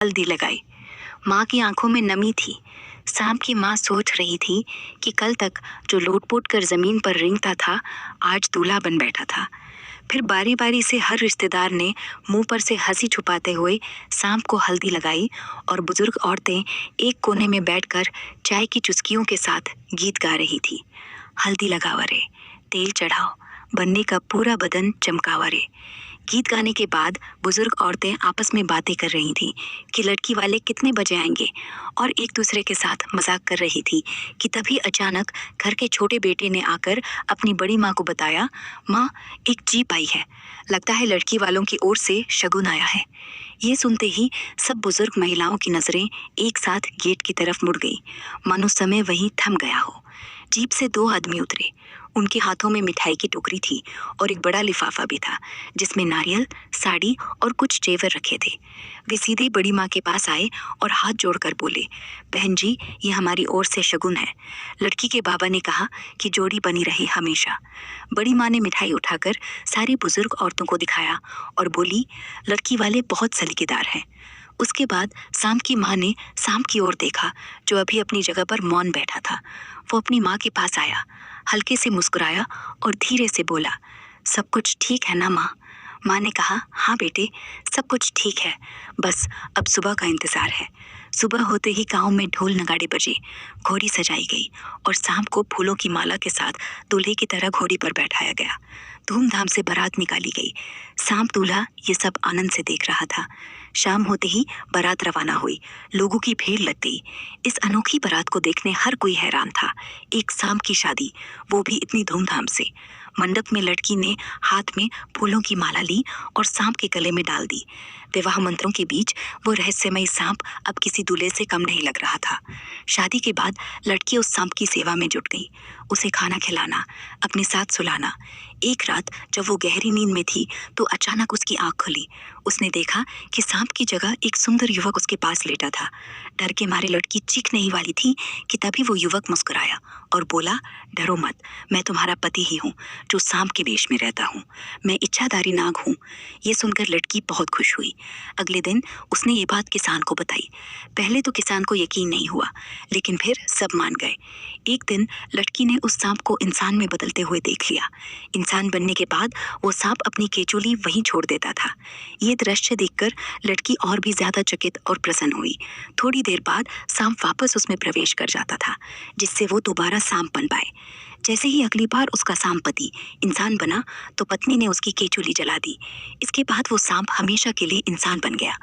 हल्दी लगाई। माँ की आंखों में नमी थी। सांप की माँ सोच रही थी कि कल तक जो लोट-पोट कर जमीन पर रेंगता था, आज दूल्हा बन बैठा था। फिर बारी-बारी से हर रिश्तेदार ने मुंह पर से हंसी छुपाते हुए सांप को हल्दी लगाई और बुजुर्ग औरतें एक कोने में बैठकर चाय की चुस्कियों के साथ गीत गा रही थी। हल्दी लगावा रे, तेल चढ़ाओ, बनने का पूरा बदन चमकावा रे। गीत गाने के बाद बुजुर्ग औरतें आपस में बातें कर रही थीं कि लड़की वाले कितने बजे आएंगे और एक दूसरे के साथ मजाक कर रही थी कि तभी अचानक घर के छोटे बेटे ने आकर अपनी बड़ी माँ को बताया, माँ, एक जीप आई है, लगता है लड़की वालों की ओर से शगुन आया है। ये सुनते ही सब बुजुर्ग महिलाओं की नजरें एक साथ गेट की तरफ मुड़ गई, मानो समय वहीं थम गया हो। जीप से दो आदमी उतरे। उनके हाथों में मिठाई की टोकरी थी और एक बड़ा लिफाफा भी था जिसमें नारियल, साड़ी और कुछ जेवर रखे थे। वे सीधे बड़ी माँ के पास आए और हाथ जोड़कर बोले, बहन जी, ये हमारी ओर से शगुन है। लड़की के बाबा ने कहा कि जोड़ी बनी रहे हमेशा। बड़ी माँ ने मिठाई उठाकर सारी बुजुर्ग औरतों को दिखाया और बोली, लड़की वाले बहुत सलीकेदार हैं। उसके बाद सांप की माँ ने सांप की ओर देखा जो अभी अपनी जगह पर मौन बैठा था। वो अपनी माँ के पास आया, हल्के से मुस्कुराया और धीरे से बोला, सब कुछ ठीक है ना माँ? माँ ने कहा, हाँ बेटे, सब कुछ ठीक है, बस अब सुबह का इंतजार है। सुबह होते ही गांव में ढोल नगाड़े बजे, घोड़ी सजाई गई और सांप को फूलों की माला के साथ दूल्हे की तरह घोड़ी पर बैठाया गया। धूमधाम से बारात निकाली गई। सांप दूल्हा ये सब आनंद से देख रहा था। शाम होते ही बारात रवाना हुई। लोगों की भीड़ लग गई। इस अनोखी बारात को देखने हर कोई हैरान था। एक सांप की शादी, वो भी इतनी धूमधाम से। मंडप में लड़की ने हाथ में फूलों की माला ली और सांप के गले में डाल दी। विवाह मंत्रों के बीच वो रहस्यमयी सांप अब किसी दूल्हे से कम नहीं लग रहा था। शादी के बाद लड़की उस सांप की सेवा में जुट गई, उसे खाना खिलाना, अपने साथ सुलाना। एक रात जब वो गहरी नींद में थी तो अचानक उसकी आंख खुली। उसने देखा कि सांप की जगह एक सुंदर युवक उसके पास लेटा था। डर के मारे लड़की चीखने ही वाली थी कि तभी वो युवक मुस्कुराया और बोला, डरो मत, मैं तुम्हारा पति ही हूँ जो सांप के वेश में रहता हूँ। मैं इच्छाधारी नाग हूँ। ये सुनकर लड़की बहुत खुश हुई। अगले दिन उसने ये बात किसान को बताई। पहले तो किसान को यकीन नहीं हुआ, लेकिन फिर सब मान गए। एक दिन लड़की ने उस सांप को इंसान में बदलते हुए देख लिया। इंसान बनने के बाद वो सांप अपनी केचुली वहीं छोड़ देता था। ये दृश्य देखकर लड़की और भी ज्यादा चकित और प्रसन्न हुई। थोड़ी देर बाद सांप वापस उसमें प्रवेश कर जाता था, जिससे वो दोबारा सांप बन पाए। जैसे ही अगली बार उसका सांप पति इंसान बना तो पत्नी ने उसकी केचुली जला दी। इसके बाद वो सांप हमेशा के लिए इंसान बन गया।